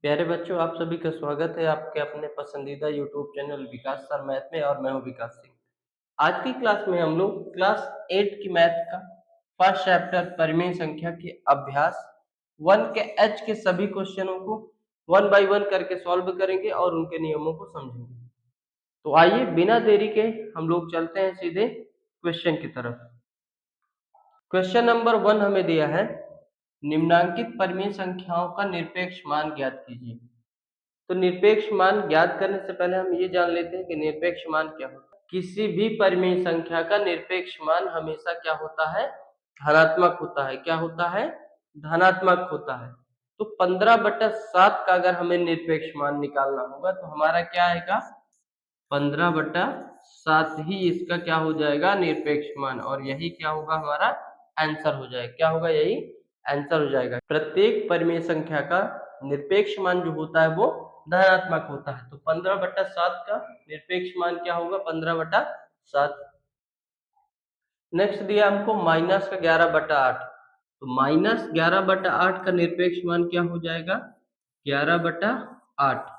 प्यारे बच्चों, आप सभी का स्वागत है आपके अपने पसंदीदा यूट्यूब चैनल विकास सर मैथ में और मैं हूं विकास सिंह। आज की क्लास में हम लोग क्लास 8 की मैथ का फर्स्ट चैप्टर परिमेय संख्या के अभ्यास 1 के एच के सभी क्वेश्चनों को वन बाय वन करके सॉल्व करेंगे और उनके नियमों को समझेंगे। तो आइए बिना देरी के हम लोग चलते हैं सीधे क्वेश्चन की तरफ। क्वेश्चन नंबर 1 हमें दिया है, निम्नांकित परिमेय संख्याओं का निरपेक्ष मान ज्ञात कीजिए। तो निरपेक्ष मान ज्ञात करने से पहले हम ये जान लेते हैं कि निरपेक्ष मान क्या होता है। किसी भी परिमेय संख्या का निरपेक्ष मान हमेशा क्या होता है? धनात्मक होता है। क्या होता है? धनात्मक होता है। तो 15/7 का अगर हमें निरपेक्ष मान निकालना होगा तो हमारा क्या आएगा? 15/7 ही इसका क्या हो जाएगा? निरपेक्ष मान। और यही क्या होगा? हमारा आंसर हो जाएगा। क्या होगा? यही आंसर हो जाएगा। प्रत्येक परिमेय संख्या का निरपेक्ष मान जो होता है वो धनात्मक होता है। तो 15/7 का निरपेक्ष मान क्या होगा? 15/7। नेक्स्ट दिया हमको माइनस का 11/8। तो माइनस 11/8 का निरपेक्ष मान क्या हो जाएगा? 11/8।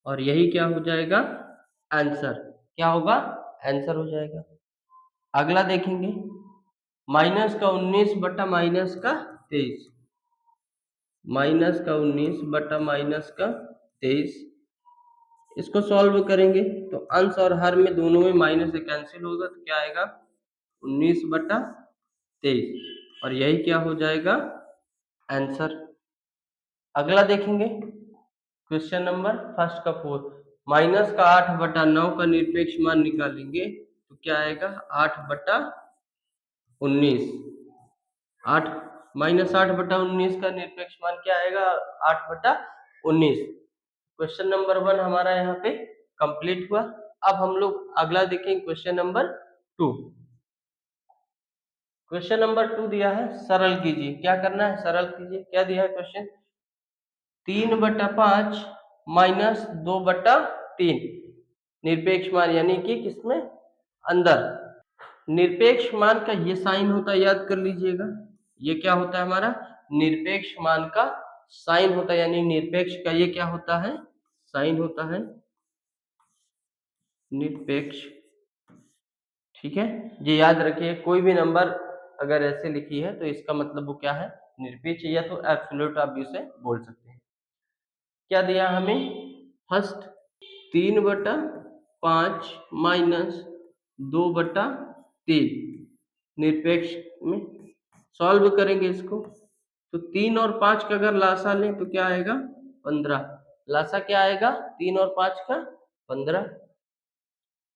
और यही क्या हो जाएगा? आंसर। क्या होगा? आंसर हो जाएगा। अगला देखेंगे, माइनस का 19 बटा माइनस का 23। माइनस का 19 बटा माइनस का 23, इसको सॉल्व करेंगे तो अंश और हर में दोनों में माइनस से कैंसिल होगा तो क्या आएगा? 19/23। और यही क्या हो जाएगा? आंसर। अगला देखेंगे, क्वेश्चन नंबर फर्स्ट का 4। माइनस का 8/9 का निरपेक्ष मान निकालेंगे तो क्या आएगा? 8/19। 8 -8/19 का निरपेक्ष मान क्या आएगा? 8/19। क्वेश्चन नंबर 1 हमारा यहाँ पे कंप्लीट हुआ। अब हम लोग अगला देखेंगे, क्वेश्चन नंबर 2। क्वेश्चन नंबर 2 दिया है, सरल कीजिए। क्या करना है? सरल कीजिए। क्या दिया है क्वेश्चन? 3/5 माइनस 2/3 निरपेक्ष मान, यानी कि किसमें? अंदर। निरपेक्ष मान का ये साइन होता है, याद कर लीजिएगा। ये क्या होता है? हमारा निरपेक्ष मान का साइन होता है, यानी निरपेक्ष का ये क्या होता है? साइन होता है, निरपेक्ष। ठीक है, ये याद रखिए। कोई भी नंबर अगर ऐसे लिखी है तो इसका मतलब वो क्या है? निरपेक्ष, या तो एब्सोल्यूट आप इसे बोल सकते हैं। क्या दिया हमें? फर्स्ट 3/5 माइनस 2/3 निरपेक्ष में सॉल्व करेंगे इसको। तो 3 और 5 का अगर लासा लें तो क्या आएगा? 15। लासा क्या आएगा? 3 और 5 का 15।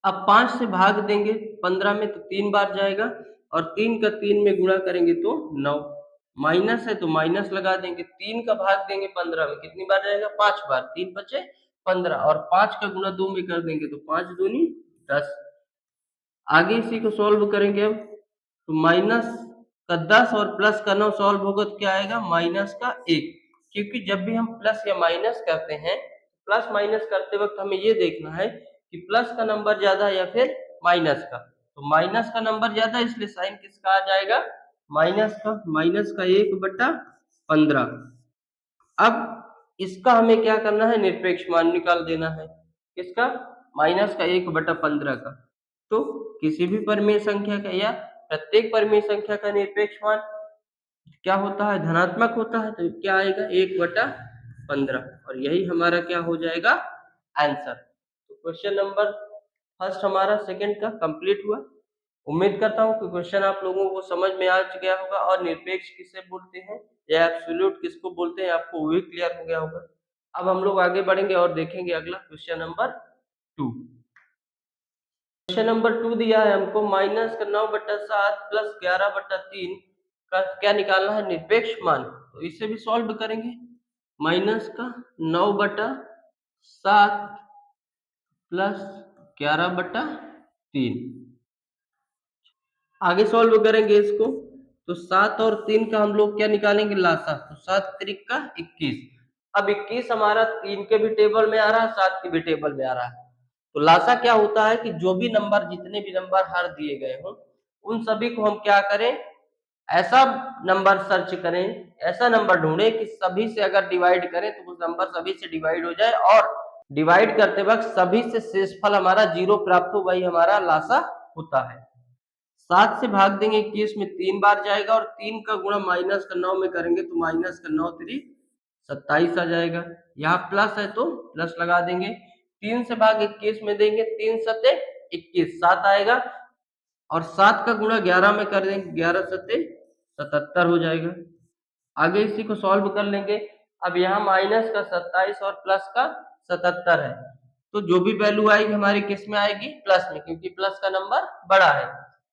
अब 5 से भाग देंगे 15 में तो 3 बार जाएगा, और 3 का 3 में गुणा करेंगे तो 9। माइनस है तो माइनस लगा देंगे। 3 का भाग देंगे 15 में, कितनी बार जाएगा? 5 बार। 3 बचे 15, और 5 का गुणा 2 में कर देंगे तो 5 दूनी 10। आगे इसी को सॉल्व करेंगे अब, तो माइनस का 10 और प्लस का 9 सॉल्व होगा तो क्या आएगा? माइनस का 1। क्योंकि जब भी हम प्लस या माइनस करते हैं, प्लस माइनस करते वक्त हमें ये देखना है कि प्लस का नंबर ज्यादा है या फिर माइनस का। तो माइनस का नंबर ज्यादा, इसलिए साइन किसका आ जाएगा? माइनस का। माइनस का 1/15। अब इसका हमें क्या करना है? निरपेक्ष मान निकाल देना है। किसका? माइनस का 1/15 का। तो किसी भी परिमेय संख्या का या प्रत्येक परिमेय संख्या का निरपेक्ष मान क्या होता है? धनात्मक होता है। तो क्या आएगा? 1/15। और यही हमारा क्या हो जाएगा? आंसर। तो क्वेश्चन नंबर फर्स्ट हमारा सेकंड का कंप्लीट हुआ। उम्मीद करता हूँ कि क्वेश्चन आप लोगों को समझ में आ गया होगा, और निरपेक्ष किसे बोलते हैं या एब्सोल्यूट किसको बोलते हैं आपको वो भी क्लियर हो गया होगा। अब हम लोग आगे बढ़ेंगे और देखेंगे अगला क्वेश्चन नंबर 2। क्वेश्चन नंबर 2 दिया है हमको, माइनस का 9/7 प्लस 11/3 का क्या निकालना है? निरपेक्ष मान। तो इसे भी सॉल्व करेंगे। माइनस का 9/7 प्लस 11/3, आगे सॉल्व करेंगे इसको। तो 7 और 3 का हम लोग क्या निकालेंगे? लासा। तो 7 त्रिक का 21। अब 21 हमारा 3 के भी टेबल में आ रहा है, 7 के भी टेबल में आ रहा है। तो लासा क्या होता है कि जो भी नंबर, जितने भी नंबर हर दिए गए हों, उन सभी को हम क्या करें? ऐसा नंबर सर्च करें, ऐसा नंबर ढूंढें कि सभी से अगर डिवाइड करें तो वो नंबर सभी से डिवाइड हो जाए और डिवाइड करते वक्त सभी से शेषफल हमारा 0 प्राप्त हो, वही हमारा लासा होता है। 7 से भाग देंगे 21 में 3 बार जाएगा और 3 का गुणा माइनस का 9 में करेंगे तो माइनस का 9 3 27 आ जाएगा। यहाँ प्लस है तो प्लस लगा देंगे। 3 से भाग 21 में देंगे, 3 सते 21, 7 आएगा और 7 का गुणा 11 में कर देंगे, 11 सते 77 हो जाएगा। आगे इसी को सॉल्व कर लेंगे। अब यहाँ माइनस का 27 और प्लस का 77 है, तो जो भी वैल्यू आएगी हमारी किस में आएगी, प्लस में, क्योंकि प्लस का नंबर बड़ा है।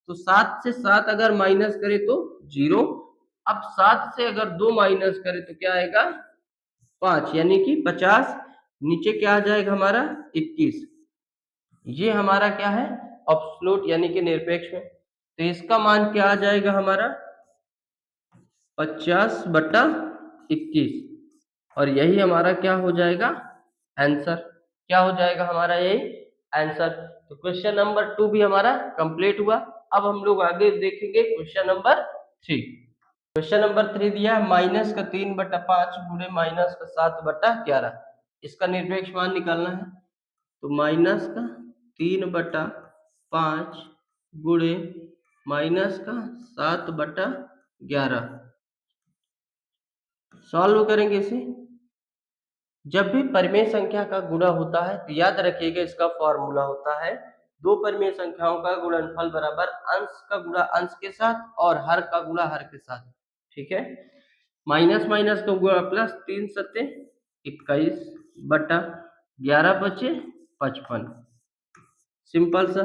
तो 7 से 7 अगर माइनस करें तो 0। अब 7 से अगर 2 माइनस करें तो क्या आएगा, 5, यानी कि 50। नीचे क्या आ जाएगा हमारा 21। ये हमारा क्या है, एब्सोल्यूट यानी कि निरपेक्ष में। तो इसका मान क्या आ जाएगा हमारा 50/21 और यही हमारा क्या हो जाएगा आंसर। क्या हो जाएगा हमारा यही आंसर। तो क्वेश्चन नंबर 2 भी हमारा कंप्लीट हुआ। अब हम लोग आगे देखेंगे क्वेश्चन नंबर 3। क्वेश्चन नंबर 3 दिया है माइनस का 3/5 गुणे माइनस का 7/11। इसका निरपेक्ष मान निकालना है। तो माइनस का 3/5 गुणे माइनस का 7/11 सॉल्व करेंगे इसे। जब भी परिमेय संख्या का गुणा होता है तो याद रखिएगा इसका फॉर्मूला होता है दो परिमेय संख्याओं का गुणनफल बराबर अंश का गुणा अंश के साथ और हर का गुणा हर के साथ। ठीक है, माइनस माइनस का गुणा प्लस, 3 सत्ते 21 बटा 11 बचे 55। सिंपल सा।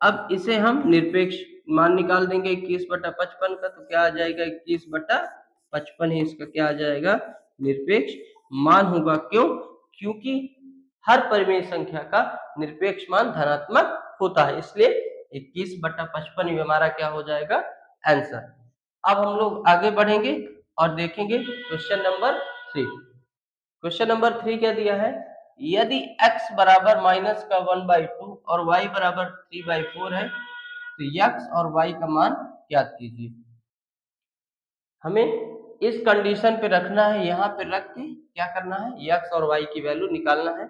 अब इसे हम निरपेक्ष मान निकाल देंगे 21/55 का, तो क्या आ जाएगा 21/55 ही इसका क्या आ जाएगा निरपेक्ष मान होगा। क्यों? क्योंकि हर परिमेय संख्या का निरपेक्ष मान धनात्मक होता है, इसलिए 21/55 ही हमारा क्या हो जाएगा आंसर। अब हम लोग आगे बढ़ेंगे और देखेंगे क्वेश्चन नंबर 3। क्वेश्चन नंबर 3 क्या दिया है, यदि x बराबर माइनस का 1/2 और y बराबर 3/4 है तो x और y का मान ज्ञात कीजिए। हमें इस कंडीशन पे रखना है, यहाँ पे रख के क्या करना है, x और y की वैल्यू निकालना है।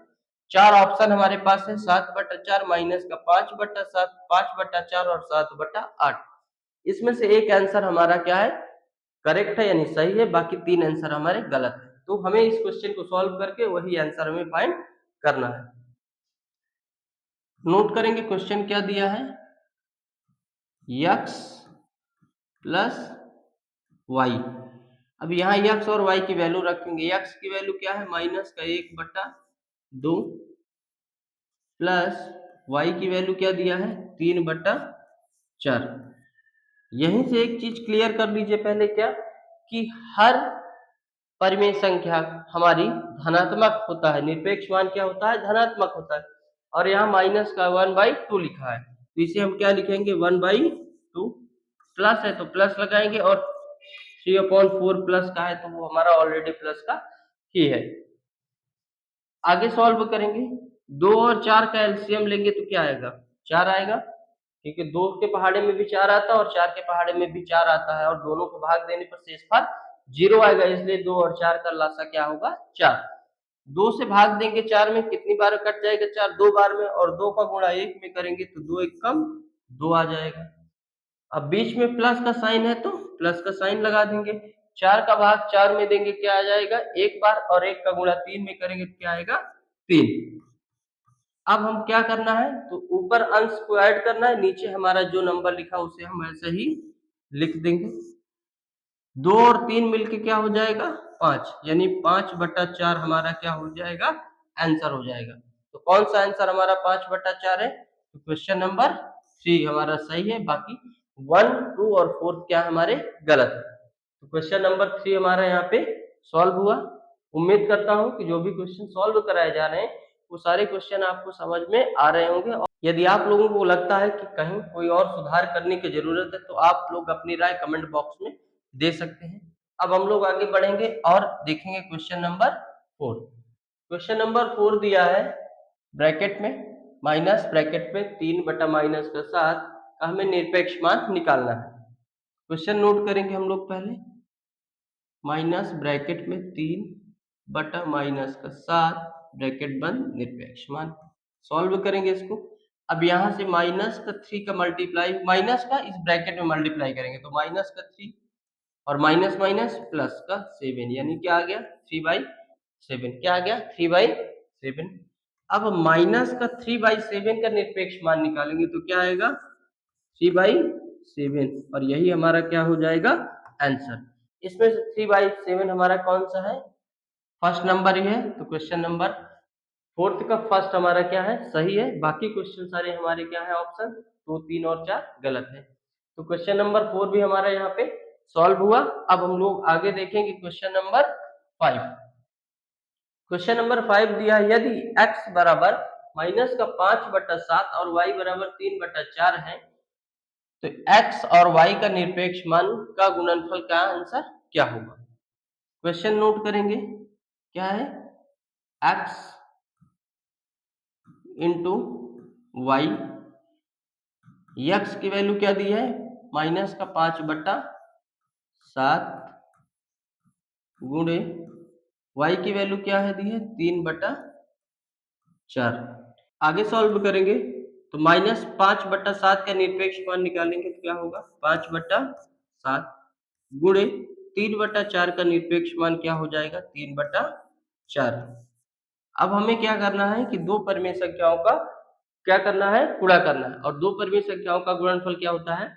चार ऑप्शन हमारे पास है, 7/4 माइनस का 5/7, 5/4 और 7/8। इसमें से एक आंसर हमारा क्या है करेक्ट है यानी सही है, बाकी 3 आंसर हमारे गलत है। तो हमें इस क्वेश्चन को सॉल्व करके वही आंसर हमें फाइंड करना है। नोट करेंगे क्वेश्चन क्या दिया है, x प्लस y। अब यहाँ x और y की वैल्यू रखेंगे। x की वैल्यू क्या है माइनस का 1/2 प्लस y की वैल्यू क्या दिया है 3/4। यहीं से एक चीज क्लियर कर लीजिए पहले, क्या कि हर परिमेय संख्या हमारी धनात्मक होता है, निरपेक्ष मान क्या होता है धनात्मक होता है। और यहाँ माइनस का 1/2 लिखा है, तो इसे हम क्या लिखेंगे 1/2। प्लस है तो प्लस लगाएंगे और 3/4 प्लस का है तो वो हमारा ऑलरेडी प्लस का ही है। आगे सॉल्व करेंगे, 2 और 4 का एलसीएम लेंगे तो क्या आएगा 4 आएगा, क्योंकि 2 के पहाड़े में भी 4 आता है और 4 के पहाड़े में भी 4 आता है और दोनों को भाग देने पर शेषफल 0 आएगा, इसलिए 2 और 4 का लासा क्या होगा 4। 2 से भाग देंगे 4 में, कितनी बार कट जाएगा 4 2 बार में, और 2 का गुणा 1 में करेंगे तो 2 1 कम 2 आ जाएगा। अब बीच में प्लस का साइन है तो प्लस का साइन लगा देंगे। 4 का भाग 4 में देंगे क्या आ जाएगा 1 बार, और 1 का गुणा 3 में करेंगे तो क्या आएगा 3। अब हम क्या करना है, तो ऊपर अंश को ऐड करना है, नीचे हमारा जो नंबर लिखा उसे हम ऐसे ही लिख देंगे। 2 और 3 मिलके क्या हो जाएगा 5, यानी 5/4 हमारा क्या हो जाएगा आंसर हो जाएगा। तो कौन सा आंसर हमारा 5/4 है, तो क्वेश्चन नंबर 3 हमारा सही है, बाकी 1 2 और 4 क्या हमारे गलत है। तो क्वेश्चन नंबर 3 हमारा यहाँ पे सॉल्व हुआ। उम्मीद करता हूँ कि जो भी क्वेश्चन सॉल्व कराए जा रहे हैं वो सारे क्वेश्चन आपको समझ में आ रहे होंगे। और यदि आप लोगों को लगता है कि कहीं कोई और सुधार करने की जरूरत है तो आप लोग अपनी राय कमेंट बॉक्स में दे सकते हैं। अब हम लोग आगे बढ़ेंगे और देखेंगे क्वेश्चन नंबर 4। क्वेश्चन नंबर 4 दिया है ब्रैकेट में माइनस ब्रैकेट में 3 बटा माइनस का 7 का हमें निरपेक्ष मान निकालना है। क्वेश्चन नोट करेंगे हम लोग पहले, माइनस ब्रैकेट में 3 बटा माइनस का 7 ब्रैकेट बंद निरपेक्ष मान। सॉल्व करेंगे इसको। अब यहाँ से माइनस का 3 का मल्टीप्लाई, माइनस का इस ब्रैकेट में मल्टीप्लाई करेंगे तो माइनस का 3 और माइनस माइनस प्लस का 7, यानी क्या आ गया 3/7। क्या आ गया 3/7। अब माइनस का 3/7 का निरपेक्ष मान निकालेंगे तो क्या आएगा 3/7, और यही हमारा क्या हो जाएगा आंसर। इसमें से 3/7 हमारा कौन सा है, फर्स्ट नंबर ही है, तो क्वेश्चन नंबर 4 का फर्स्ट हमारा क्या है सही है, बाकी क्वेश्चन सारे हमारे क्या है ऑप्शन 2, 3 और 4 गलत है। तो क्वेश्चन नंबर 4 भी हमारा यहाँ पे सॉल्व हुआ। अब हम लोग आगे देखेंगे क्वेश्चन नंबर 5। क्वेश्चन नंबर 5 दिया है, यदि x बराबर माइनस का 5/7 और y बराबर 3/4 है तो x और y का निरपेक्ष मान का गुणनफल का आंसर क्या होगा। क्वेश्चन नोट करेंगे, क्या है x इंटू वाई, x की वैल्यू क्या दी है माइनस का 5/7 गुणे y की वैल्यू क्या है दी है 3/4। आगे सॉल्व करेंगे तो माइनस 5/7 का निरपेक्ष मान निकालेंगे तो क्या होगा 5/7 गुणे 3/4 का निरपेक्ष मान क्या हो जाएगा 3/4। अब हमें क्या करना है कि दो परिमेय संख्याओं का क्या करना है गुणा करना है, और दो परिमेय संख्याओं का गुणनफल क्या होता है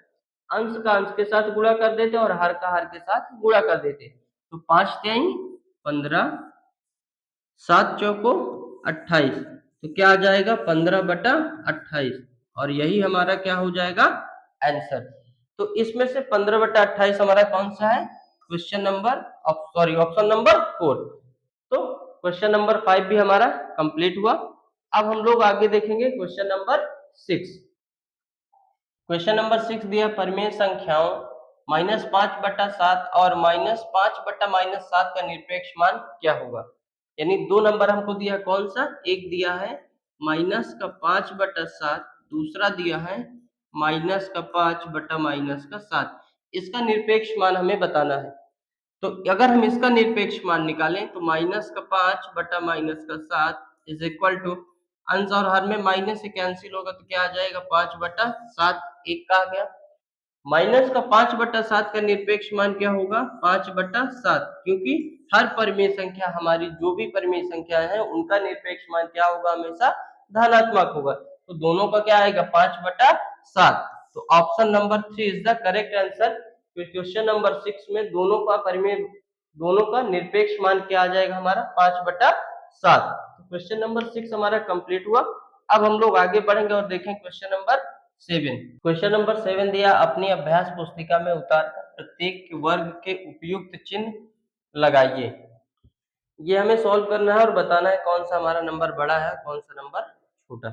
अंश का अंश के साथ गुणा कर देते और हर का हर के साथ गुणा कर देते। तो 5 तिहाई 15, 7 चौको 28, तो क्या आ जाएगा 15/28, और यही हमारा क्या हो जाएगा आंसर। तो इसमें से 15/28 हमारा कौन सा है question number sorry option number 4। तो क्वेश्चन नंबर 5 भी हमारा कंप्लीट हुआ। अब हम लोग आगे देखेंगे क्वेश्चन नंबर 6। क्वेश्चन नंबर 6 दिया परिमेय संख्याओं -5/7 और -5/-7 का निरपेक्ष मान क्या होगा। यानी दो नंबर हमको दिया कौन सा, एक दिया है -5/7, दूसरा दिया है -5/-7। इसका निरपेक्ष मान हमें बताना है। तो अगर हम इसका निरपेक्ष मान निकालें तो -5/-7 इज इक्वल टू अंश और हर में माइनस से कैंसिल होगा तो क्या आ जाएगा 5/7, एक का आ गया। माइनस का 5/7 का निरपेक्ष मान क्या होगा 5/7, क्योंकि हर परिमेय संख्या हमारी जो भी परिमेय संख्या है उनका निरपेक्ष मान क्या होगा हमेशा धनात्मक होगा। तो दोनों का क्या आएगा 5/7। तो option number 3 is the correct answer. Question number 6 में दोनों का निरपेक्ष मान क्या आ जाएगा हमारा 5/7। तो क्वेश्चन नंबर 6 हमारा कंप्लीट हुआ। अब हम लोग आगे बढ़ेंगे और देखें क्वेश्चन नंबर 7। क्वेश्चन नंबर 7 दिया, अपनी अभ्यास पुस्तिका में उतारकर प्रत्येक वर्ग के उपयुक्त चिन्ह लगाइए। ये हमें सॉल्व करना है और बताना है कौन सा हमारा नंबर बड़ा है कौन सा नंबर छोटा।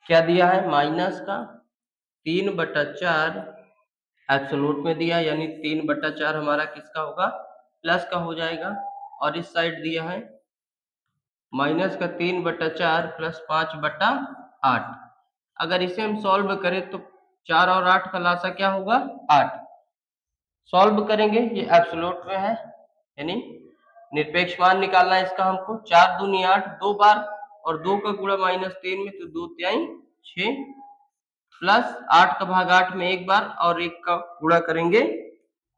क्या दिया है माइनस का 3/4 एब्सोल्यूट में दिया, यानी 3/4 हमारा किसका होगा प्लस का हो जाएगा, और इस साइड दिया है माइनस का 3/4 प्लस 5/8। अगर इसे हम सॉल्व करें तो 4 और 8 का लासा क्या होगा 8। सॉल्व करेंगे, ये एब्सोल्यूट में है यानी निरपेक्ष मान निकालना है इसका हमको। 4 दूनी 8 दो बार, और 2 का गुणा -3 में तो 2 तिहाई 6, प्लस 8 का भाग 8 में एक बार और 1 का गुणा करेंगे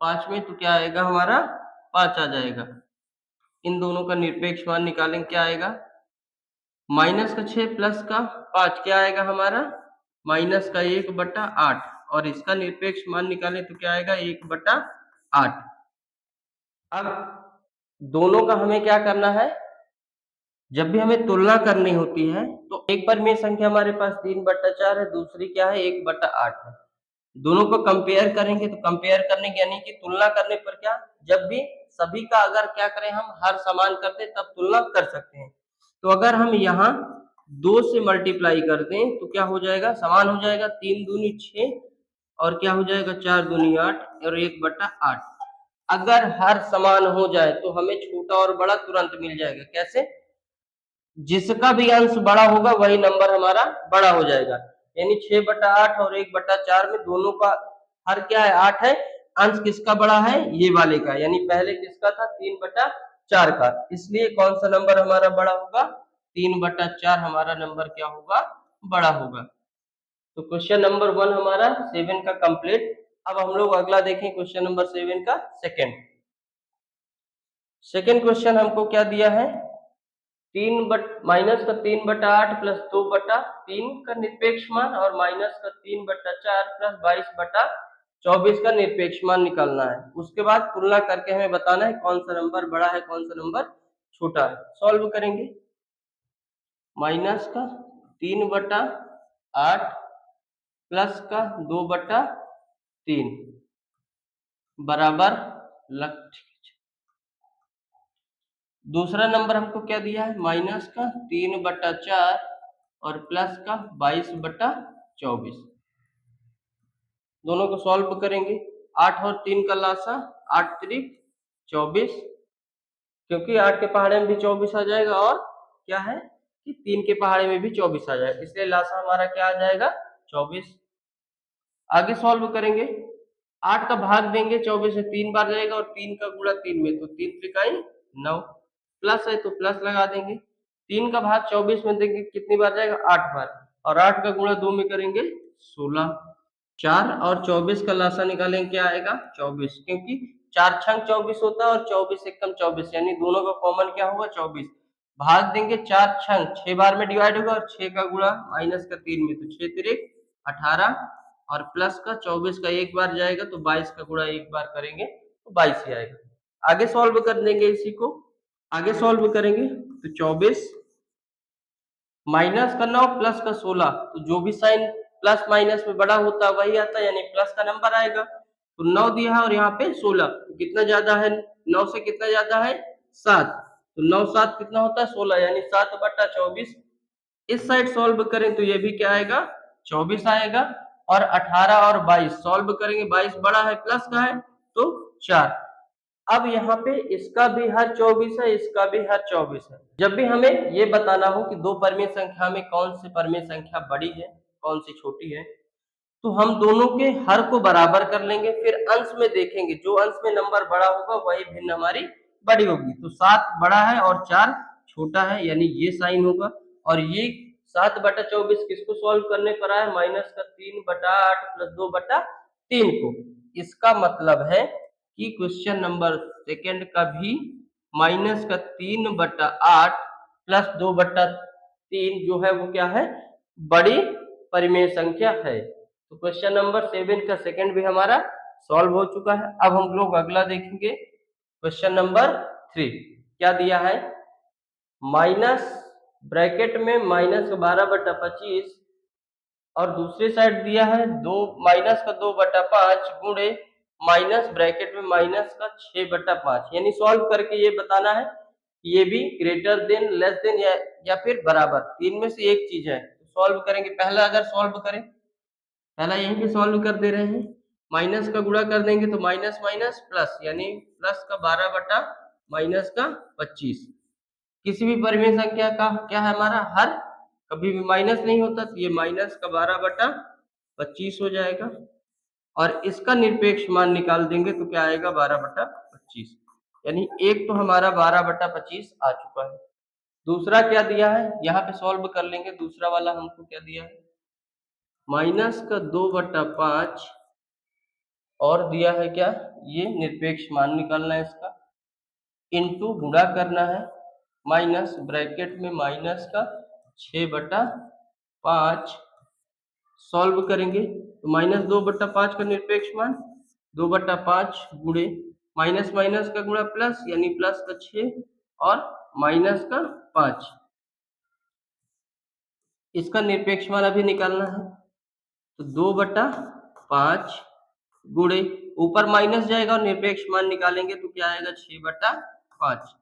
5 में तो क्या आएगा हमारा 5 आ जाएगा। इन दोनों का निरपेक्ष मान निकालेंगे, क्या आएगा माइनस का 6 प्लस का 5 क्या आएगा हमारा माइनस का 1/8, और इसका निरपेक्ष मान निकालें तो क्या आएगा 1/8। अब दोनों का हमें क्या करना है, जब भी हमें तुलना करनी होती है तो एक परिमेय संख्या हमारे पास 3/4 है, दूसरी क्या है 1/8 है। दोनों को कंपेयर करेंगे तो कंपेयर करने के यानी कि तुलना करने पर क्या, जब भी सभी का अगर क्या करें हम हर समान करते तब तुलना कर सकते हैं। तो अगर हम यहाँ 2 से मल्टीप्लाई कर दें तो क्या हो जाएगा समान हो जाएगा, 3 दूनी 6 और क्या हो जाएगा 4 दूनी 8 और 1/8। अगर हर समान हो जाए तो हमें छोटा और बड़ा तुरंत मिल जाएगा। कैसे, जिसका भी अंश बड़ा होगा वही नंबर हमारा बड़ा हो जाएगा। यानी 6/8 और 1/4 में दोनों का हर क्या है 8 है, अंश किसका बड़ा है, ये वाले का, यानी पहले किसका था 3/4 का, इसलिए कौन सा नंबर हमारा बड़ा होगा, 3/4 हमारा नंबर क्या होगा, बड़ा होगा। तो क्वेश्चन नंबर 1 हमारा 7 का कंप्लीट। अब हम लोग अगला देखें क्वेश्चन नंबर 7 का सेकेंड क्वेश्चन हमको क्या दिया है, माइनस का 3/8 प्लस 2/3 का निरपेक्ष मान और माइनस का 3/4 प्लस 22/24 का निरपेक्ष मान निकालना है। उसके बाद तुलना करके हमें बताना है कौन सा नंबर बड़ा है कौन सा नंबर छोटा है। सॉल्व करेंगे, माइनस का 3/8 प्लस का 2/3 बराबर दूसरा नंबर हमको क्या दिया है, माइनस का 3/4 और प्लस का 22/24। दोनों को सॉल्व करेंगे, 8 और 3 का लासा 8 3 24, क्योंकि 8 के पहाड़े में भी 24 आ जाएगा और क्या है कि 3 के पहाड़े में भी 24 आ जाएगा, इसलिए लासा हमारा क्या आ जाएगा 24। आगे सॉल्व करेंगे, 8 का भाग देंगे 24 से 3 बार जाएगा और 3 का गुणा 3 में, तो 3 त्रिकाई 9, प्लस है तो प्लस लगा देंगे, 3 का भाग 24 में देंगे कितनी बार जाएगा 8 बार, और 8 का गुणा 2 में करेंगे 16। 4 और 24 का लासा निकालेंगे क्या आएगा 24, क्योंकि 4 छंग 24 होता है और 24 एकम 24, यानी दोनों का कॉमन क्या होगा 24। भाग देंगे 4 छंग 6 बार में डिवाइड होगा और 6 का गुणा माइनस का 3 में, तो 6 3 18 और प्लस का 24 का एक बार जाएगा तो 22 का गुणा एक बार करेंगे तो 22 ही आएगा। आगे सॉल्व कर देंगे, इसी को आगे सॉल्व करेंगे तो 24 माइनस का 9 प्लस का 16, तो जो भी साइन प्लस माइनस में बड़ा होता है वही आता है, यानी प्लस का नंबर आएगा। तो 9 दिया है और यहाँ पे 16, तो कितना ज्यादा है 9 से, कितना ज्यादा है 7, तो 9 7 कितना होता है 16, यानी 7/24। इस साइड सॉल्व करें तो ये भी क्या आएगा 24 आएगा, और 18 और 22 सॉल्व करेंगे, 22 बड़ा है प्लस का है तो 4। अब यहाँ पे इसका भी हर 24 है, इसका भी हर 24 है। जब भी हमें ये बताना हो कि दो परमेय संख्या में कौन सी परमेय संख्या बड़ी है कौन सी छोटी है, तो हम दोनों के हर को बराबर कर लेंगे, फिर अंश में देखेंगे, जो अंश में नंबर बड़ा होगा वही भिन्न हमारी बड़ी होगी। तो 7 बड़ा है और 4 छोटा है, यानी ये साइन होगा, और ये 7/24 किसको सॉल्व करने पर आया, माइनस का 3/8 प्लस 2/3 को। इसका मतलब है कि क्वेश्चन नंबर सेकेंड का भी माइनस का 3/8 प्लस 2/3 जो है वो क्या है, बड़ी परिमेय संख्या है। तो क्वेश्चन नंबर 7 का सेकंड भी हमारा सॉल्व हो चुका है। अब हम लोग अगला देखेंगे क्वेश्चन नंबर 3, क्या दिया है, माइनस ब्रैकेट में माइनस का 12/25 और दूसरी साइड दिया है माइनस का 2/5 गुणे माइनस ब्रैकेट में माइनस का 6/5, यानी सॉल्व करके ये बताना है कि ये भी ग्रेटर देन लेस देन या फिर बराबर, तीन में से एक चीज है। तो सॉल्व करेंगे, पहला अगर सॉल्व करें, पहला यहीं पे सॉल्व कर दे रहे हैं, माइनस का गुणा कर देंगे तो माइनस माइनस प्लस, यानी प्लस का 12 बटा माइनस का 25। किसी भी परिमेय संख्या का क्या है हमारा हर, कभी भी माइनस नहीं होता, तो ये माइनस का 12/25 हो जाएगा, और इसका निरपेक्ष मान निकाल देंगे तो क्या आएगा 12/25, यानी एक तो हमारा 12/25 आ चुका है। दूसरा क्या दिया है, यहाँ पे सॉल्व कर लेंगे, दूसरा वाला हमको क्या दिया है, माइनस का 2/5 और दिया है क्या, ये निरपेक्ष मान निकालना है इसका, इनटू गुणा करना है माइनस ब्रैकेट में माइनस का 6/5, सॉल्व करेंगे तो माइनस 2/5 का निरपेक्ष मान 2/5 गुणे माइनस माइनस का गुणा प्लस, यानी प्लस का 6 और माइनस का 5, इसका निरपेक्ष मान अभी निकालना है, तो 2/5 गुणे ऊपर माइनस जाएगा और निरपेक्ष मान निकालेंगे तो क्या आएगा 6/5।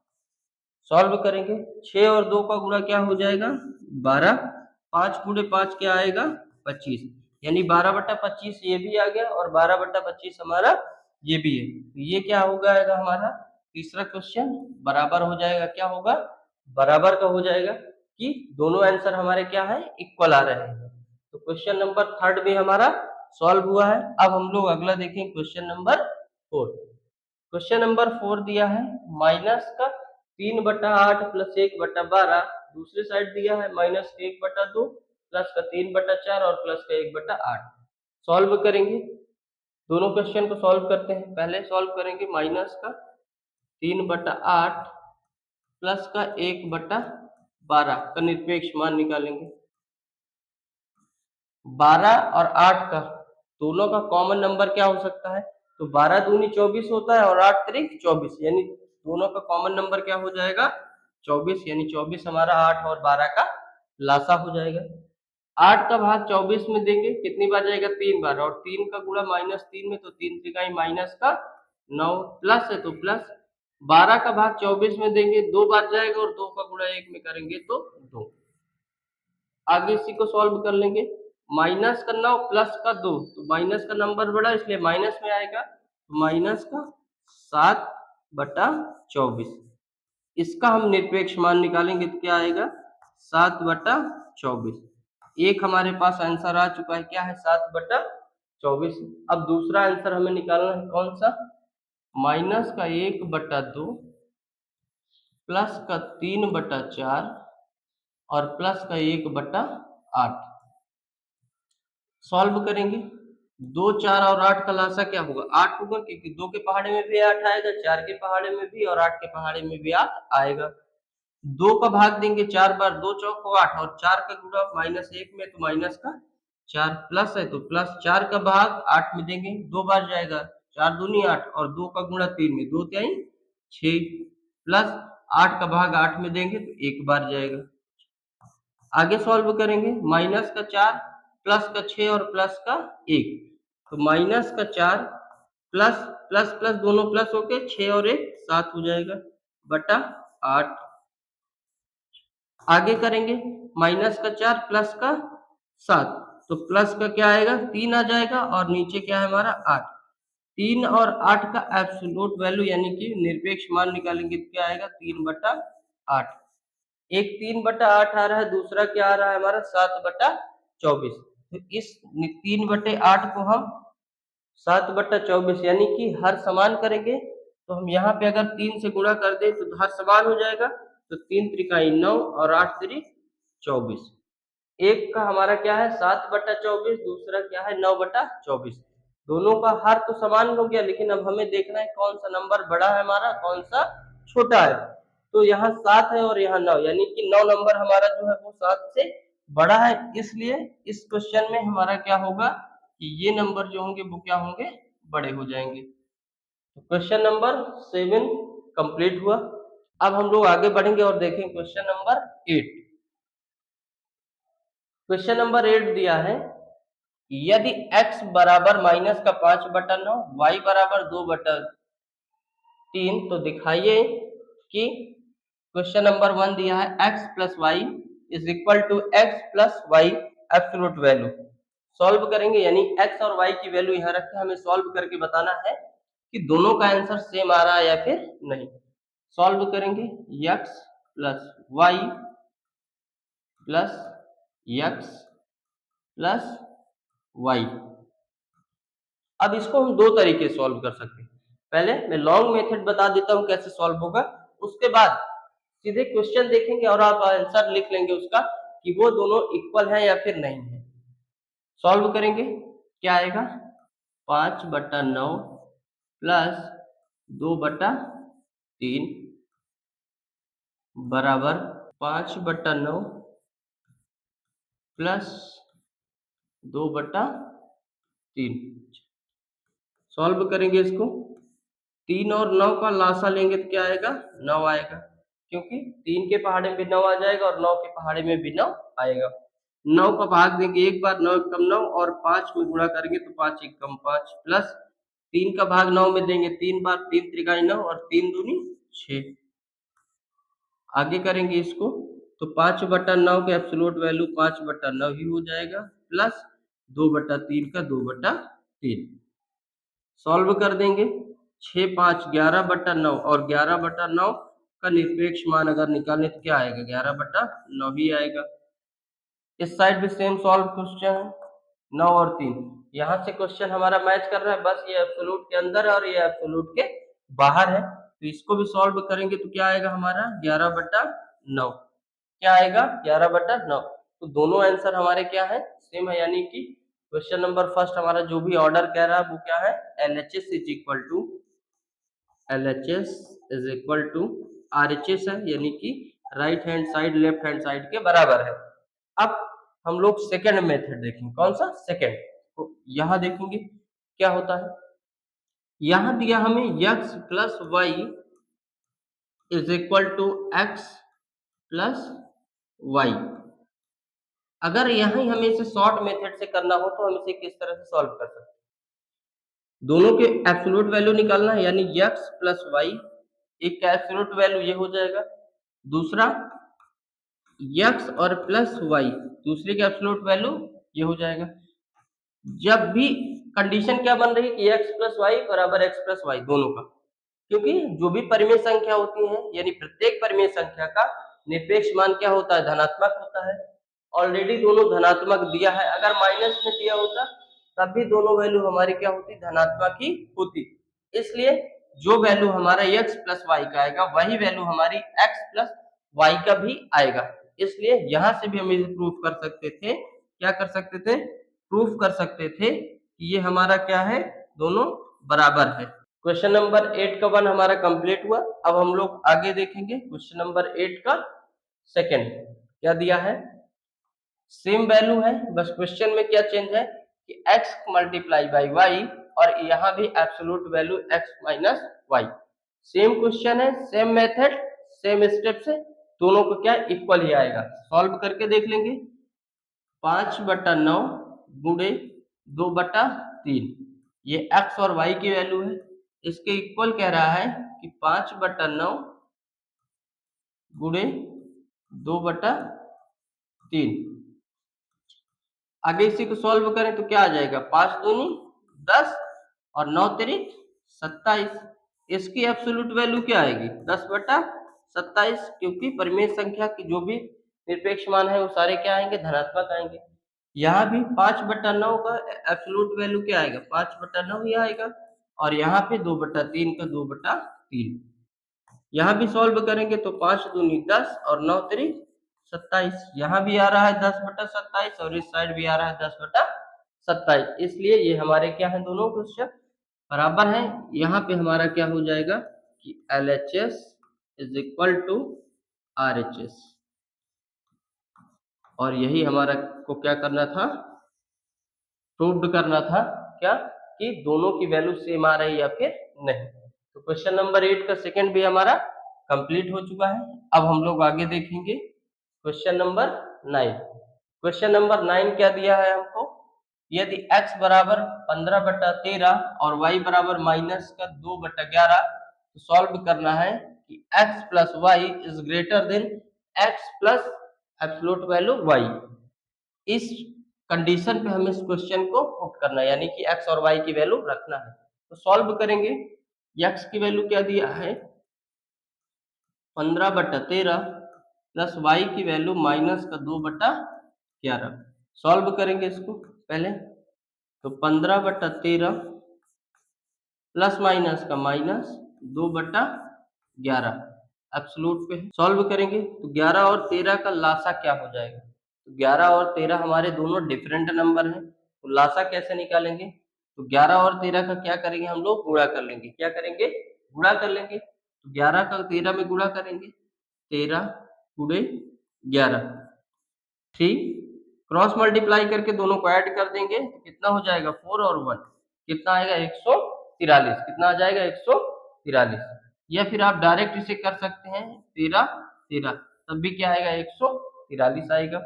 सॉल्व करेंगे, 6 और 2 का गुणा क्या हो जाएगा 12, 5 गुणे 5 क्या आएगा 25, यानी 12/25 ये भी आ गया और 12/25 हमारा ये भी है। तो ये क्या हो जाएगा हमारा तीसरा क्वेश्चन बराबर हो जाएगा, क्या होगा बराबर का हो जाएगा कि दोनों आंसर हमारे क्या है इक्वल आ रहे हैं। तो क्वेश्चन नंबर 3 भी हमारा सॉल्व हुआ है। अब हम लोग अगला देखें क्वेश्चन नंबर 4। क्वेश्चन नंबर 4 दिया है माइनस का 3/8 प्लस 1/12, दूसरी साइड दिया है माइनस का 1/2 प्लस का 3/4 और प्लस का 1/8। सॉल्व करेंगे, दोनों क्वेश्चन को सॉल्व करते हैं। पहले सॉल्व करेंगे माइनस का 3/8 प्लस का 1/12 का निरपेक्ष मान निकालेंगे। 12 और 8 का दोनों का कॉमन नंबर क्या हो सकता है? तो 12 दूनी 24 होता है और 8 त्रिक 24, यानी दोनों का कॉमन नंबर क्या हो जाएगा? 24, यानी 24 हमारा 8 और 12 का लासा हो जाएगा। 8 का भाग 24 में देंगे, कितनी बार जाएगा? 3 बार, और 3 का गुणा -3 में, तो 3 त्रिकाई माइनस का 9, प्लस है तो प्लस। 12 का भाग 24 में देंगे, 2 बार जाएगा, और 2 का गुणा 1 में करेंगे तो 2। आगे इसी को सॉल्व कर लेंगे। माइनस का 9 प्लस का 2, तो माइनस का नंबर बड़ा इसलिए माइनस में आएगा, तो माइनस का 7/24। इसका हम निरपेक्ष मान निकालेंगे तो क्या आएगा? 7/24। एक हमारे पास आंसर आ चुका है, क्या है? 7/24। अब दूसरा आंसर हमें निकालना है, कौन सा? माइनस का 1/2 प्लस का 3/4 और प्लस का 1/8। सॉल्व करेंगे, 2, 4 और 8 का लासा क्या होगा? 8 होगा, क्योंकि 2 के पहाड़े में भी 8 आएगा, 4 के पहाड़े में भी और 8 के पहाड़े में भी 8 आएगा। 2 का भाग देंगे 4 बार, 2 चौक को 8, और 4 का गुणा -1 में, तो माइनस का 4, प्लस है तो प्लस। 4 का भाग 8 में देंगे, 2 बार जाएगा, 4 दूनी 8, और 2 का गुणा 3 में, 2 तिहाई 6, प्लस 8 का भाग 8 में देंगे तो 1 बार जाएगा। आगे सॉल्व करेंगे, माइनस का 4 प्लस का 6 और प्लस का 1, तो माइनस का 4 प्लस प्लस प्लस दोनों प्लस होके 6 और 1 7 हो जाएगा बटा 8। आगे करेंगे, माइनस का 4 प्लस का 7, तो प्लस का क्या आएगा? 3 आ जाएगा, और नीचे क्या है हमारा? 8। 3 और 8 का एब्सोल्यूट वैल्यू यानी कि निरपेक्ष मान निकालेंगे तो क्या आएगा? 3/8। एक 3/8 आ रहा है, दूसरा क्या आ रहा है हमारा? 7/24। तो इस 3/8 को हम 7/24 यानी कि हर समान करेंगे, तो हम यहाँ पे अगर 3 से गुणा कर दें तो हर समान हो जाएगा, तो 3 त्रिकाई 9 और 8 त्रिक 24। एक का हमारा क्या है? 7/24, दूसरा क्या है? 9/24। दोनों का हर तो समान हो गया, लेकिन अब हमें देखना है कौन सा नंबर बड़ा है हमारा, कौन सा छोटा है। तो यहाँ 7 है और यहाँ 9, यानी कि 9 नंबर हमारा जो है वो 7 से बड़ा है, इसलिए इस क्वेश्चन में हमारा क्या होगा कि ये नंबर जो होंगे वो क्या होंगे? बड़े हो जाएंगे। तो क्वेश्चन नंबर 7 कंप्लीट हुआ। अब हम लोग आगे बढ़ेंगे और देखेंगे क्वेश्चन नंबर 8। क्वेश्चन नंबर 8 दिया है, यदि x बराबर माइनस का 5/9, y बराबर 2/3, तो दिखाइए कि क्वेश्चन नंबर 1 दिया है x plus y is equal to x plus y absolute value. Solve करेंगे, यानी x और y की वैल्यू यहाँ रख के हमें सॉल्व करके बताना है कि दोनों का आंसर सेम आ रहा है या फिर नहीं। सॉल्व करेंगे, x plus y plus x plus y. अब इसको हम दो तरीके से सॉल्व कर सकते हैं। पहले मैं लॉन्ग मेथड बता देता हूँ कैसे सॉल्व होगा, उसके बाद सीधे क्वेश्चन देखेंगे और आप आंसर लिख लेंगे उसका कि वो दोनों इक्वल है या फिर नहीं है। सॉल्व करेंगे, क्या आएगा? 5/9 प्लस 2/3 बराबर 5/9 प्लस 2/3। सॉल्व करेंगे इसको, 3 और 9 का लासा लेंगे तो क्या आएगा? 9 आएगा, क्योंकि 3 के पहाड़े में 9 आ जाएगा और 9 के पहाड़े में भी 9 आएगा। 9 का भाग देंगे एक बार, 9 एकम 9, और 5 में गुणा करेंगे तो 5 एकम 5, प्लस 3 का भाग 9 में देंगे 3 बार, 3 त्रिकाई 9 और 3 दूनी 6। आगे करेंगे इसको, तो 5/9 का एब्सोल्यूट वैल्यू 5/9 ही हो जाएगा, प्लस 2/3 का 2/3। सॉल्व कर देंगे, 6 5 11/9 और 11/9 का निरपेक्ष मान अगर निकालें तो क्या आएगा? 11/9 ही आएगा। इस साइड भी सेम सॉल्व क्वेश्चन है, 9 और 3, यहाँ से क्वेश्चन हमारा मैच कर रहा है, बस ये एब्सोल्यूट के अंदर है और ये एब्सोल्यूट के बाहर है। तो इसको भी सॉल्व करेंगे तो क्या आएगा हमारा 11/9। क्या आएगा 11/9। तो दोनों आंसर हमारे क्या है सेम है, यानी कि क्वेश्चन नंबर फर्स्ट हमारा जो भी ऑर्डर कह रहा है वो क्या है LHS is equal to RHS है, यानी कि right hand side left hand side के बराबर है। अब हम लोग सेकेंड मेथड देखेंगे, कौन सा सेकेंड। तो यहाँ देखेंगे क्या होता है, यहाँ दिया हमें x plus y is equal to x plus y. अगर यहाँ हमें इसे शॉर्ट मेथड से करना हो तो हम इसे किस तरह से सॉल्व कर सकते हैं, दोनों के एब्सोल्यूट वैल्यू निकालना है, यानी x प्लस वाई, एक का एब्सोल्यूट वैल्यू ये हो जाएगा, दूसरा x और प्लस वाई दूसरे का एब्सोल्यूट वैल्यू ये हो जाएगा। जब भी कंडीशन क्या बन रही है कि x प्लस वाई बराबर x प्लस वाई दोनों का, क्योंकि जो भी परिमेय संख्या होती है यानी प्रत्येक परिमेय संख्या का निरपेक्ष मान क्या होता है धनात्मक होता है। ऑलरेडी दोनों धनात्मक दिया है, अगर माइनस में दिया होता तब भी दोनों वैल्यू हमारी क्या होती धनात्मक ही होती। इसलिए जो वैल्यू हमारा x प्लस वाई का आएगा वही वैल्यू हमारी x प्लस वाई का भी आएगा। इसलिए यहां से भी हम इसे प्रूफ कर सकते थे, क्या कर सकते थे प्रूफ कर सकते थे कि ये हमारा क्या है दोनों बराबर है। क्वेश्चन नंबर 8 का 1 हमारा कंप्लीट हुआ। अब हम लोग आगे देखेंगे क्वेश्चन नंबर 8 का सेकंड। क्या दिया है सेम वैल्यू है, बस क्वेश्चन में क्या चेंज है कि x मल्टीप्लाई बाई वाई और यहाँ भी absolute value x minus y. Same question है, सेम मेथड, सेम स्टेप से दोनों को क्या इक्वल ही आएगा। सॉल्व करके देख लेंगे। 5/9 गुणे 2/3 ये x और y की वैल्यू है, इसके इक्वल कह रहा है कि 5/9 गुणे 2/3। आगे इसी को सॉल्व करें तो क्या आ जाएगा 5 दूनी 10 और 9 तिरिक 27। इसकी एब्सोल्यूट वैल्यू क्या आएगी 10/27, क्योंकि परिमेय संख्या की जो भी निरपेक्ष मान है वो सारे क्या आएंगे धनात्मक आएंगे। यहाँ भी 5/9 का एब्सोल्यूट वैल्यू क्या आएगा 5/9 ही आएगा, और यहाँ पे 2/3 का 2/3। यहाँ भी सॉल्व करेंगे तो 5 दूनी 10 और 9 तिरिक 27। यहाँ भी आ रहा है 10/27 और इस साइड भी आ रहा है 10/27, इसलिए ये हमारे क्या है दोनों क्वेश्चन बराबर है। यहाँ पे हमारा क्या हो जाएगा कि LHS is equal to RHS, और यही हमारा को क्या करना था प्रूव्ड करना था, क्या कि दोनों की वैल्यू सेम आ रही है या फिर नहीं। तो क्वेश्चन नंबर 8 का सेकंड भी हमारा कंप्लीट हो चुका है। अब हम लोग आगे देखेंगे क्वेश्चन नंबर 9। क्वेश्चन नंबर 9 क्या दिया है हमको, यदि x बराबर 15/13 और y बराबर माइनस का 2/11, तो सॉल्व करना है कि x plus y is greater than x plus absolute value y। इस कंडीशन पे हमें इस क्वेश्चन को पुट करना है, यानी कि x और y की वैल्यू रखना है। तो सॉल्व करेंगे, x की वैल्यू क्या दिया है 15/13 प्लस y की वैल्यू माइनस का 2/11। सॉल्व करेंगे इसको पहले, तो 15/13 प्लस माइनस का माइनस 2/11 एब्सोल्यूट पे सॉल्व करेंगे तो 11 और 13 का लासा क्या हो जाएगा। तो 11 और 13 हमारे दोनों डिफरेंट नंबर हैं, तो लासा कैसे निकालेंगे, तो 11 और 13 का क्या करेंगे हम लोग गुणा कर लेंगे। क्या करेंगे गुणा कर लेंगे, तो 11 का 13 में गुणा करेंगे, 13 गुणे 11 3, क्रॉस मल्टीप्लाई करके दोनों को ऐड कर देंगे तो कितना हो जाएगा 4 और 1 कितना आएगा 143। कितना आ जाएगा 143, या फिर आप डायरेक्ट इसे कर सकते हैं 13 13, तब भी क्या आएगा 143 आएगा,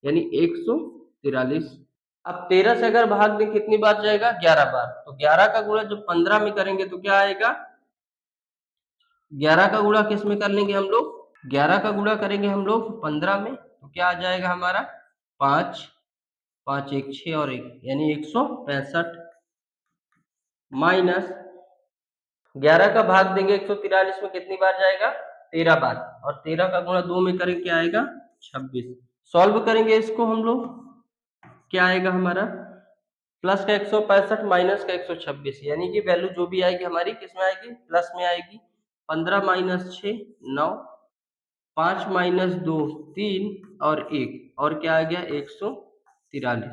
यानी 143। अब 13 से अगर भाग दें कितनी बार जाएगा 11 बार, तो 11 का गुणा जब 15 में करेंगे तो क्या आएगा 11 का गुणा किस में कर लेंगे हम लोग 11 का गुणा करेंगे हम लोग 15 में, तो क्या आ जाएगा हमारा 5 5 1 6 और 1 यानी 165 माइनस 11 का भाग देंगे 143 में कितनी बार जाएगा 13 बार, और 13 का गुणा 2 में करेंगे क्या आएगा 26। सॉल्व करेंगे इसको हम लोग, क्या आएगा हमारा प्लस का 165 माइनस का 126, यानी कि वैल्यू जो भी आएगी हमारी किस में आएगी, प्लस में आएगी। 15 माइनस 6 9, 5 माइनस 2 3 और 1 और क्या आ गया 143,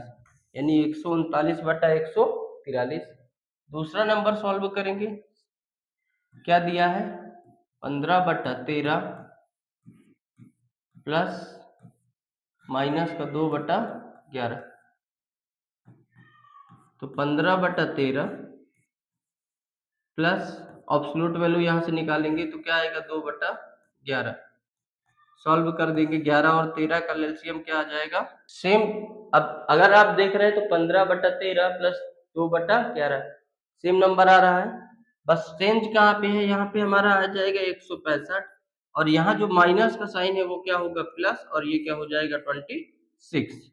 यानी 139 बटा 143। दूसरा नंबर सॉल्व करेंगे, क्या दिया है 15 बटा 13 प्लस माइनस का 2 बटा 11, तो 15 बटा 13 प्लस ऑब्सोल्यूट वैल्यू यहाँ से निकालेंगे तो क्या आएगा 2 बटा 11। सॉल्व कर देंगे, 11 और 13 का एलसीएम क्या आ जाएगा सेम। अब अगर आप देख रहे हैं तो 15 बटा 13 प्लस 2 बटा 11 सेम नंबर आ रहा है, बस चेंज कहाँ पे है, यहाँ पे हमारा आ जाएगा 165 और यहाँ जो माइनस का साइन है वो क्या होगा प्लस, और ये क्या हो जाएगा 26।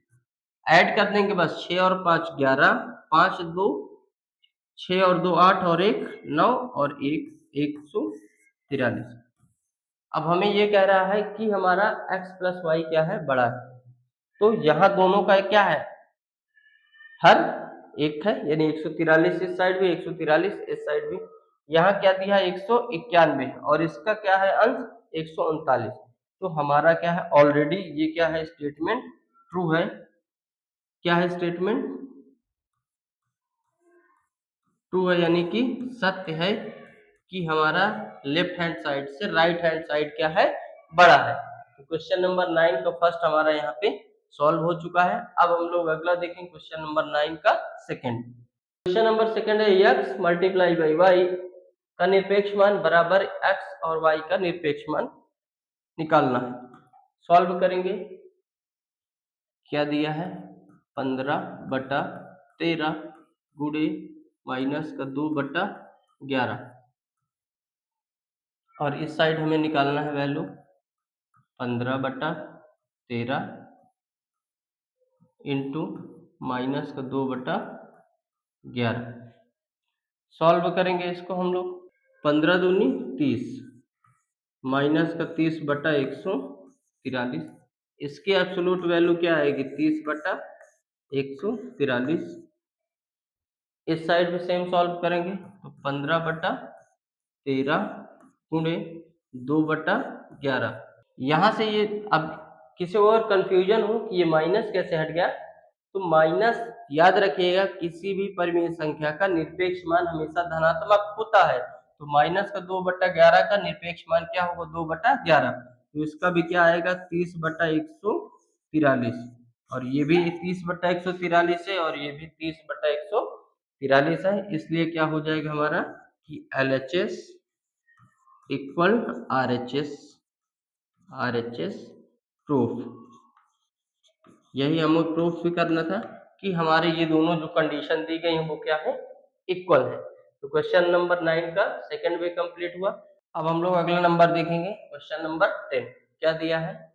ऐड कर देंगे बस, 6 और 5 11, 5 2 6 और 2 8 और 1 9 और 1 143। अब हमें ये कह रहा है कि हमारा x प्लस वाई क्या है बड़ा है, तो यहाँ दोनों का क्या है हर एक है, यानी 143 इस साइड भी 143 इस साइड भी। यहाँ क्या दिया है 191 और इसका क्या है अंश 139, तो हमारा क्या है ऑलरेडी ये क्या है स्टेटमेंट ट्रू है। क्या है स्टेटमेंट ट्रू है, यानी कि सत्य है कि हमारा लेफ्ट हैंड साइड से राइट हैंड साइड क्या है बड़ा है। तो क्वेश्चन नंबर 9 का फर्स्ट हमारा यहाँ पे सॉल्व हो चुका है। अब हम लोग अगला देखेंगे क्वेश्चन नंबर 9 का सेकंड। क्वेश्चन नंबर सेकंड है x मल्टीप्लाई बाई वाई का निरपेक्ष मान बराबर x और y का निरपेक्ष मान निकालना है। सॉल्व करेंगे, क्या दिया है 15 बटा 13 गुणे माइनस का 2 बटा 11 और इस साइड हमें निकालना है वैल्यू 15 बटा 13 इंटू माइनस का 2 बटा 11। सॉल्व करेंगे इसको हम लोग, 15 दूनी 30 माइनस का 30 बटा 143, इसकी एब्सोल्यूट वैल्यू क्या आएगी 30 बटा 143। इस साइड भी सेम सॉल्व करेंगे तो 15 बटा 13 गुणे 2 बटा 11। यहाँ से ये अब किसी और कंफ्यूजन हो कि ये माइनस कैसे हट गया, तो माइनस याद रखिएगा किसी भी परिमेय संख्या का निरपेक्ष मान हमेशा धनात्मक होता है, तो माइनस का 2 बटा 11 का निरपेक्ष मान क्या होगा 2 बटा 11, तो इसका भी क्या आएगा 30 बटा 143 और ये भी 30 बटा 143 है और ये भी 30 बटा 143 है, इसलिए क्या हो जाएगा हमारा कि LHS इक्वल RHS प्रूफ। यही हमें प्रूफ भी करना था कि हमारे ये दोनों जो कंडीशन दी गई हैं वो क्या है इक्वल है। तो क्वेश्चन नंबर 9 का सेकंड वे कंप्लीट हुआ। अब हम लोग अगला नंबर देखेंगे, क्वेश्चन नंबर 10। क्या दिया है,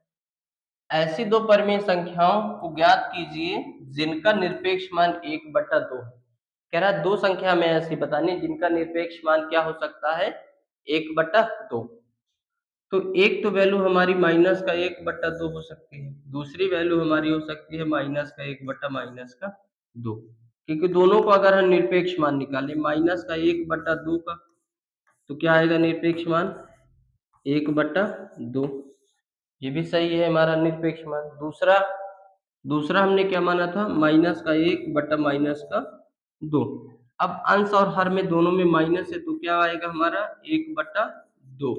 ऐसी दो परिमेय संख्याओं को ज्ञात कीजिए जिनका निरपेक्ष मान 1 बटा 2 है। कह रहा है दो संख्या में ऐसी बतानी जिनका निरपेक्ष मान क्या हो सकता है 1 बटा 2। तो एक तो वैल्यू हमारी माइनस का 1 बटा 2 हो सकती है, दूसरी वैल्यू हमारी हो सकती है माइनस का 1 बटा माइनस का 2, क्योंकि दोनों को अगर हम निरपेक्ष मान निकालें माइनस का 1 बटा 2 का, तो क्या आएगा निरपेक्ष मान 1 बटा 2, ये भी सही है हमारा निरपेक्ष मान। दूसरा हमने क्या माना था माइनस का 1 बटा माइनस का 2। अब अंश और हर में दोनों में माइनस है तो क्या आएगा हमारा 1 बटा 2,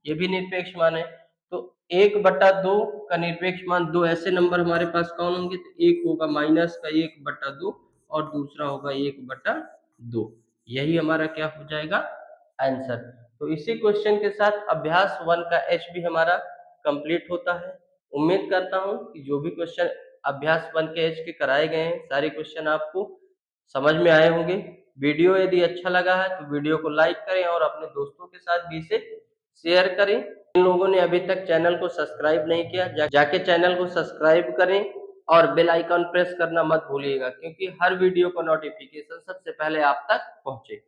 ये भी निरपेक्ष मान है। तो 1 बटा 2 का निरपेक्ष मान 2 ऐसे नंबर हमारे पास कौन होंगे, तो एक होगा माइनस का 1 बटा 2 और दूसरा होगा 1 बटा 2, यही हमारा क्या हो जाएगा आंसर। तो इसी क्वेश्चन के साथ अभ्यास 1 का एच भी हमारा कंप्लीट होता है। उम्मीद करता हूँ कि जो भी क्वेश्चन अभ्यास 1 के एच के कराए गए हैं सारे क्वेश्चन आपको समझ में आए होंगे। वीडियो यदि अच्छा लगा है तो वीडियो को लाइक करें और अपने दोस्तों के साथ भी इसे शेयर करें। जिन लोगों ने अभी तक चैनल को सब्सक्राइब नहीं किया जाके चैनल को सब्सक्राइब करें और बेल आइकन प्रेस करना मत भूलिएगा, क्योंकि हर वीडियो का नोटिफिकेशन सबसे पहले आप तक पहुंचे।